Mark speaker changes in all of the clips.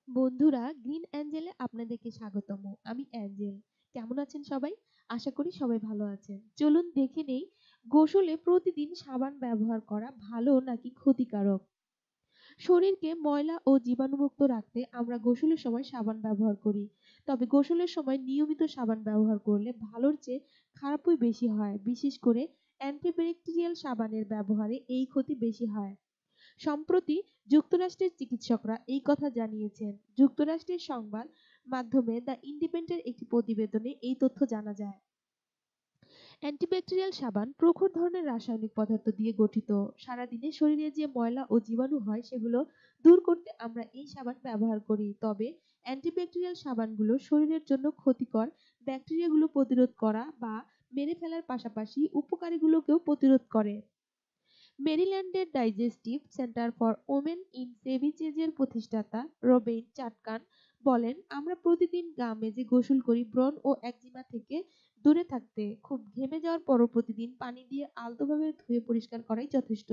Speaker 1: বন্ধুরা, গ্রিন অ্যাঞ্জেলে আপনাদেরকে স্বাগতম। আমি অ্যাঞ্জেল। কেমন আছেন সবাই? আশা করি সবাই ভালো আছেন। চলুন দেখে নেই গোসলে প্রতিদিন সাবান ব্যবহার করা ভালো নাকি ক্ষতিকারক। শরীরকে ময়লা ও জীবাণুমুক্ত রাখতে আমরা গোসলের সময় সাবান ব্যবহার করি। তবে গোসলের সময় নিয়মিত সাবান ব্যবহার করলে ভালোর চেয়ে খারাপই বেশি হয়। বিশেষ করে অ্যান্টিব্যাকটেরিয়াল সাবানের ব্যবহারে এই ক্ষতি বেশি হয়। সম্প্রতি যুক্তরাষ্ট্রের চিকিৎসকরা এই কথা জানিয়েছেন। যুক্তরাষ্ট্রের সংবাদ মাধ্যমে দ্য ইন্ডিপেন্ডেন্ট একটি প্রতিবেদনে এই তথ্য জানা যায়। অ্যান্টিব্যাকটেরিয়াল সাবান প্রখর ধরনের রাসায়নিক পদার্থ দিয়ে গঠিত। সারাদিনে শরীরে যে ময়লা ও জীবাণু হয় সেগুলো দূর করতে আমরা এই সাবান ব্যবহার করি। তবে অ্যান্টিব্যাকটেরিয়াল সাবানগুলো শরীরের জন্য ক্ষতিকর ব্যাকটেরিয়াগুলো প্রতিরোধ করা বা মেরে ফেলার পাশাপাশি উপকারীগুলোকেও প্রতিরোধ করে। মেরিল্যান্ডের digestive centre for women in সেভিচেজের প্রতিষ্ঠাতা রবেইন চাটকান বলেন, আমরা প্রতিদিন গা মেজে গোসল করি ব্রণ ও একজিমা থেকে দূরে থাকতে। খুব ঘেমে যাওয়ার পরও প্রতিদিন পানি দিয়ে আলতোভাবে ধুয়ে পরিষ্কার করাই যথেষ্ট।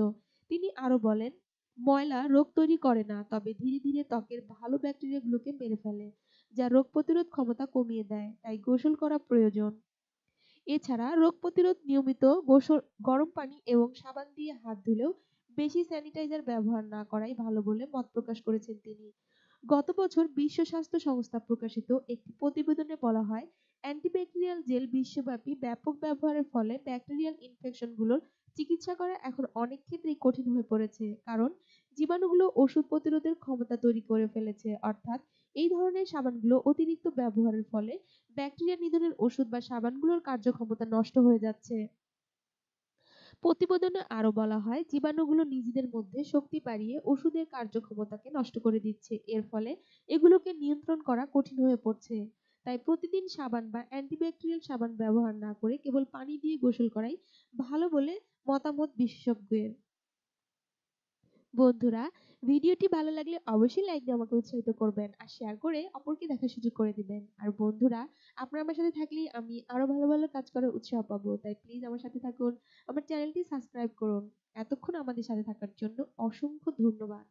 Speaker 1: তিনি আরো বলেন, ময়লা রোগ তৈরি করে না, তবে ধীরে ধীরে ত্বকের ভালো ব্যাকটেরিয়াগুলোকে মেরে ফেলে, যা রোগ প্রতিরোধ ক্ষমতা কমিয়ে দেয়। তাই গোসল করা প্রয়োজন। এছাড়া রোগ প্রতিরোধ নিয়মিত গোসল, গরম পানি এবং সাবান দিয়ে হাত ধুলেও বেশি স্যানিটাইজার ব্যবহার না করাই ভালো বলে মত প্রকাশ করেছেন তিনি। গত বছর বিশ্ব স্বাস্থ্য সংস্থা প্রকাশিত একটি প্রতিবেদনে বলা হয়, অ্যান্টিব্যাকটেরিয়াল জেল বিশ্বব্যাপী ব্যাপক ব্যবহারের ফলে ব্যাকটেরিয়াল ইনফেকশনগুলোর চিকিৎসা করা এখন অনেক ক্ষেত্রেই কঠিন হয়ে পড়েছে। কারণ জীবাণুগুলো ওষুধ প্রতিরোধের ক্ষমতা তৈরি করে ফেলেছে। অর্থাৎ এই ধরনের সাবানগুলো অতিরিক্ত ব্যবহারের ফলে ব্যাকটেরিয়া নিধনের ওষুধ বা সাবানগুলোর কার্যক্ষমতা নষ্ট হয়ে যাচ্ছে। প্রতিবেদনে আরো বলা হয়, জীবাণুগুলো নিজেদের মধ্যে শক্তি বাড়িয়ে ওষুধের কার্যক্ষমতাকে নষ্ট করে দিচ্ছে। এর ফলে এগুলোকে নিয়ন্ত্রণ করা কঠিন হয়ে পড়ছে। তাই প্রতিদিন সাবান বা অ্যান্টিব্যাকটেরিয়াল সাবান ব্যবহার না করে কেবল পানি দিয়ে গোসল করাই ভালো বলে মতামত বিশেষজ্ঞের। বন্ধুরা, ভিডিওটি ভালো লাগলে অবশ্যই লাইক দিয়ে আমাকে উৎসাহিত করবেন আর শেয়ার করে অপরকে দেখার সুযোগ করে দিবেন। আর বন্ধুরা, আপনারা আমার সাথে থাকলেই আমি আরো ভালো ভালো কাজ করার উৎসাহ পাবো। তাই প্লিজ আমার সাথে থাকুন। আমার চ্যানেলটি সাবস্ক্রাইব করুন। এতক্ষণ আমাদের সাথে থাকার জন্য অসংখ্য ধন্যবাদ।